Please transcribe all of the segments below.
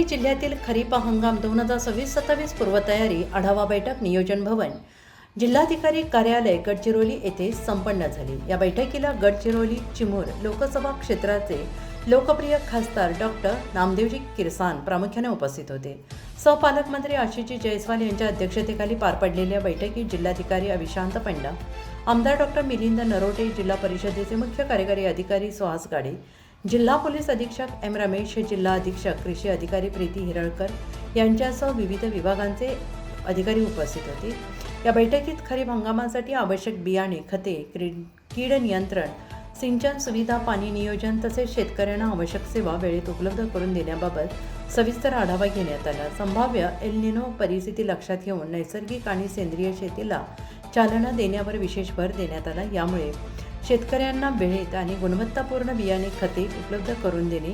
जिल्ह्यातील खरीप हंगाम 2026-27 पूर्वतयारी आढावा बैठक नियोजन भवन जिल्हाधिकारी कार्यालय गडचिरोली येथे संपन्न झाली। या बैठकीला गडचिरोली चिमूर लोकसभा क्षेत्राचे लोकप्रिय खासदार डॉक्टर नामदेवजी किरसान प्रामुख्याने उपस्थित होते। सहपालकमंत्री आशिषजी जयस्वाल यांच्या अध्यक्षतेखाली पार पडलेल्या बैठकीत जिल्हाधिकारी अविशांत पंडा, आमदार डॉक्टर मिलिंद नरोटे, जिल्हा परिषदेचे मुख्य कार्यकारी अधिकारी सुहास गाडे, जिल्हा पोलीस अधीक्षक एम रमेश, जिल्हा अधीक्षक कृषी अधिकारी प्रीती हिरळकर यांच्यासह विविध विभागांचे अधिकारी उपस्थित होते। या बैठकीत खरीप हंगामासाठी आवश्यक बियाणे, खते, कीड नियंत्रण, सिंचन सुविधा, पाणी नियोजन तसेच शेतकऱ्यांना आवश्यक सेवा वेळेत उपलब्ध करून देण्याबाबत सविस्तर आढावा घेण्यात आला। संभाव्य एल निनो परिस्थिती लक्षात घेऊन नैसर्गिक आणि सेंद्रिय शेतीला चालना देण्यावर विशेष भर देण्यात आला। यामुळे शेतकऱ्यांना वेळेत आणि गुणवत्तापूर्ण बियाणे, खते उपलब्ध करून देणे,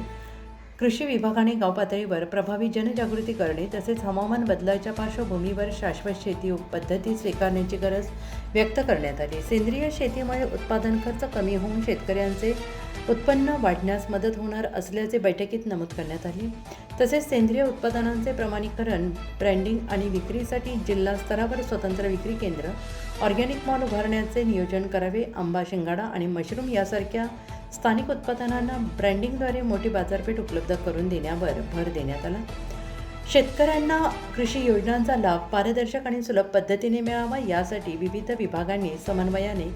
कृषी विभागाने गाव पातळीवर प्रभावी जनजागृती करणे तसेच हवामान बदलाच्या पार्श्वभूमीवर शाश्वत शेती पद्धती स्वीकारण्याची गरज व्यक्त करण्यात आली। सेंद्रिय शेतीमुळे उत्पादन खर्च कमी होऊन शेतकऱ्यांचे उत्पन्न वाढण्यास मदत होणार असल्याचे बैठकीत नमूद करण्यात आले। तसेच सेंद्रिय उत्पादनांचे प्रमाणीकरण, ब्रँडिंग आणि विक्रीसाठी जिल्हा स्तरावर स्वतंत्र विक्री केंद्र, ऑर्गॅनिक मॉल उभारण्याचे नियोजन करावे। आंबा, शिंगाडा आणि मशरूम यासारख्या स्थानिक उत्पादनांना ब्रँडिंगद्वारे मोठी बाजारपेठ उपलब्ध करून देण्यावर भर देण्यात आला। शेतकऱ्यांना कृषी योजनांचा लाभ पारदर्शक आणि सुलभ पद्धतीने मिळावा यासाठी विविध विभागांनी समन्वयाने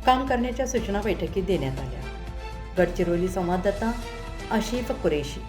काम करण्याच्या सूचना बैठकीत देण्यात आल्या। गडचिरोली संवाददाता आशिफ कुरेशी।